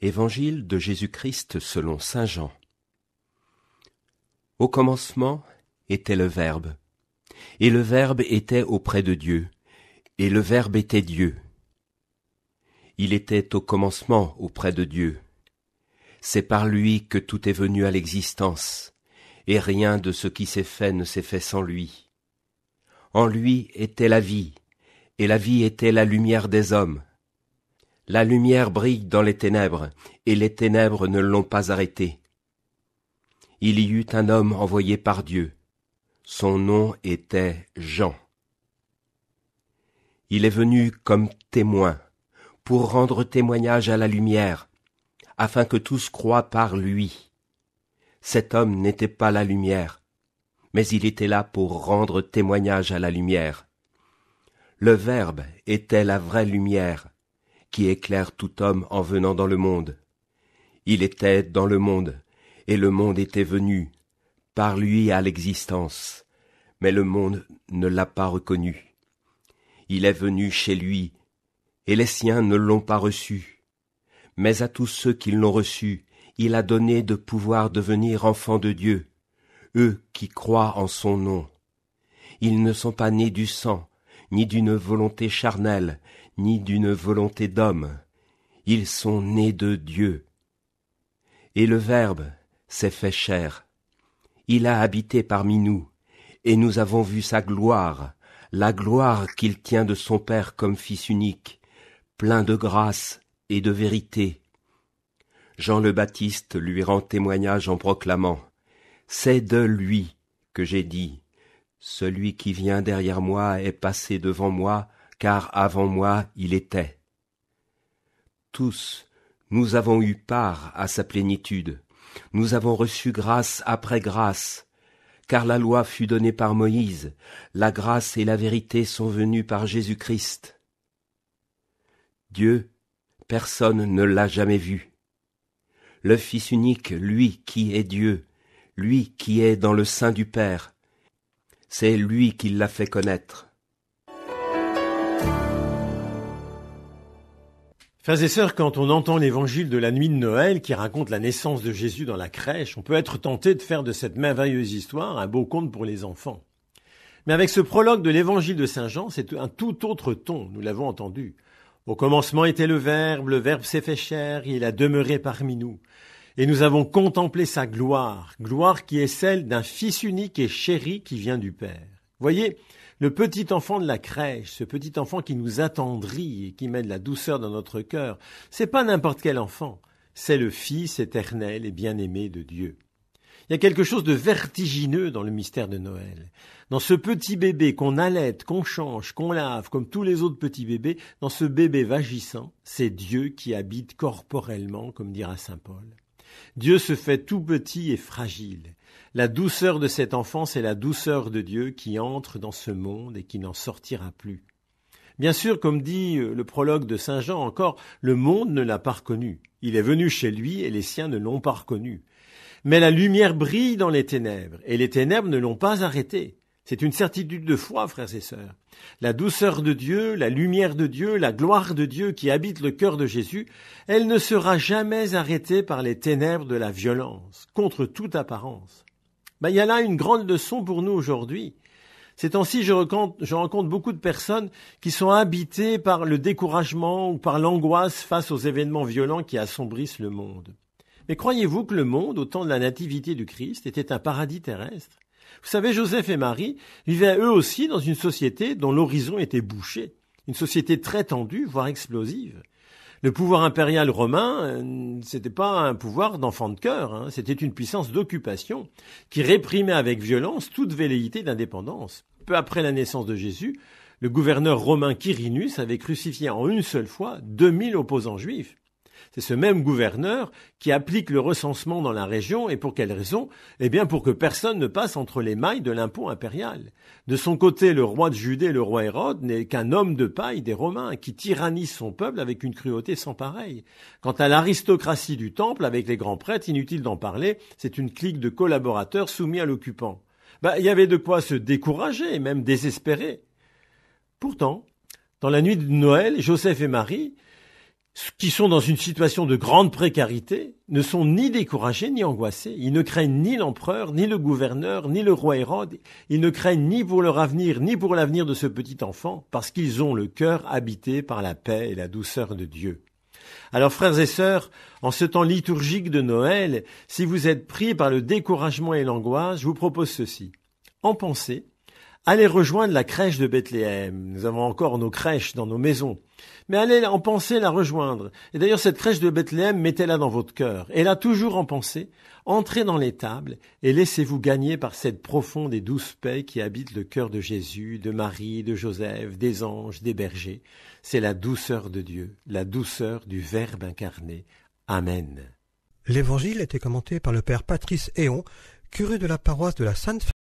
Évangile de Jésus-Christ selon saint Jean. Au commencement était le Verbe, et le Verbe était auprès de Dieu, et le Verbe était Dieu. Il était au commencement auprès de Dieu. C'est par lui que tout est venu à l'existence, et rien de ce qui s'est fait ne s'est fait sans lui. En lui était la vie, et la vie était la lumière des hommes. La lumière brille dans les ténèbres, et les ténèbres ne l'ont pas arrêtée. Il y eut un homme envoyé par Dieu. Son nom était Jean. Il est venu comme témoin, pour rendre témoignage à la lumière, afin que tous croient par lui. Cet homme n'était pas la lumière, mais il était là pour rendre témoignage à la lumière. Le Verbe était la vraie lumière, qui éclaire tout homme en venant dans le monde. Il était dans le monde, et le monde était venu, par lui à l'existence, mais le monde ne l'a pas reconnu. Il est venu chez lui, et les siens ne l'ont pas reçu. Mais à tous ceux qui l'ont reçu, il a donné de pouvoir devenir enfants de Dieu, eux qui croient en son nom. Ils ne sont pas nés du sang, ni d'une volonté charnelle, ni d'une volonté d'homme. Ils sont nés de Dieu. Et le Verbe s'est fait chair. Il a habité parmi nous, et nous avons vu sa gloire, la gloire qu'il tient de son Père comme Fils unique, plein de grâce et de vérité. Jean le Baptiste lui rend témoignage en proclamant « C'est de lui que j'ai dit, celui qui vient derrière moi est passé devant moi, car avant moi il était. » Tous, nous avons eu part à sa plénitude, nous avons reçu grâce après grâce, car la loi fut donnée par Moïse, la grâce et la vérité sont venues par Jésus-Christ. Dieu, personne ne l'a jamais vu. Le Fils unique, lui qui est Dieu, lui qui est dans le sein du Père, c'est lui qui l'a fait connaître. Frères et sœurs, quand on entend l'évangile de la nuit de Noël qui raconte la naissance de Jésus dans la crèche, on peut être tenté de faire de cette merveilleuse histoire un beau conte pour les enfants. Mais avec ce prologue de l'évangile de Saint Jean, c'est un tout autre ton, nous l'avons entendu. Au commencement était le Verbe s'est fait chair, il a demeuré parmi nous. Et nous avons contemplé sa gloire, gloire qui est celle d'un Fils unique et chéri qui vient du Père. Voyez, le petit enfant de la crèche, ce petit enfant qui nous attendrit et qui met de la douceur dans notre cœur, c'est pas n'importe quel enfant, c'est le Fils éternel et bien-aimé de Dieu. Il y a quelque chose de vertigineux dans le mystère de Noël. Dans ce petit bébé qu'on allaite, qu'on change, qu'on lave, comme tous les autres petits bébés, dans ce bébé vagissant, c'est Dieu qui habite corporellement, comme dira saint Paul. Dieu se fait tout petit et fragile. La douceur de cet enfant, c'est la douceur de Dieu qui entre dans ce monde et qui n'en sortira plus. Bien sûr, comme dit le prologue de saint Jean encore, le monde ne l'a pas reconnu. Il est venu chez lui et les siens ne l'ont pas reconnu. Mais la lumière brille dans les ténèbres et les ténèbres ne l'ont pas arrêté. C'est une certitude de foi, frères et sœurs. La douceur de Dieu, la lumière de Dieu, la gloire de Dieu qui habite le cœur de Jésus, elle ne sera jamais arrêtée par les ténèbres de la violence, contre toute apparence. Il y a là une grande leçon pour nous aujourd'hui. Ces temps-ci, je rencontre beaucoup de personnes qui sont habitées par le découragement ou par l'angoisse face aux événements violents qui assombrissent le monde. Mais croyez-vous que le monde, au temps de la nativité du Christ, était un paradis terrestre ? Vous savez, Joseph et Marie vivaient eux aussi dans une société dont l'horizon était bouché, une société très tendue, voire explosive. Le pouvoir impérial romain, c'était pas un pouvoir d'enfant de cœur, c'était une puissance d'occupation qui réprimait avec violence toute velléité d'indépendance. Peu après la naissance de Jésus, le gouverneur romain Quirinus avait crucifié en une seule fois 2000 opposants juifs. C'est ce même gouverneur qui applique le recensement dans la région, et pour quelle raison ? Eh bien pour que personne ne passe entre les mailles de l'impôt impérial. De son côté, le roi de Judée, le roi Hérode, n'est qu'un homme de paille des Romains, qui tyrannise son peuple avec une cruauté sans pareille. Quant à l'aristocratie du temple, avec les grands prêtres, inutile d'en parler, c'est une clique de collaborateurs soumis à l'occupant. Il y avait de quoi se décourager et même désespérer. Pourtant, dans la nuit de Noël, Joseph et Marie, qui sont dans une situation de grande précarité, ne sont ni découragés ni angoissés. Ils ne craignent ni l'empereur, ni le gouverneur, ni le roi Hérode. Ils ne craignent ni pour leur avenir, ni pour l'avenir de ce petit enfant, parce qu'ils ont le cœur habité par la paix et la douceur de Dieu. Alors, frères et sœurs, en ce temps liturgique de Noël, si vous êtes pris par le découragement et l'angoisse, je vous propose ceci. En pensée, allez rejoindre la crèche de Bethléem. Nous avons encore nos crèches dans nos maisons. Mais allez en pensée la rejoindre. Et d'ailleurs, cette crèche de Bethléem, mettez-la dans votre cœur. Et là, toujours en pensée, entrez dans l'étable et laissez-vous gagner par cette profonde et douce paix qui habite le cœur de Jésus, de Marie, de Joseph, des anges, des bergers. C'est la douceur de Dieu, la douceur du Verbe incarné. Amen. L'Évangile était commenté par le père Patrice Héon, curé de la paroisse de la Sainte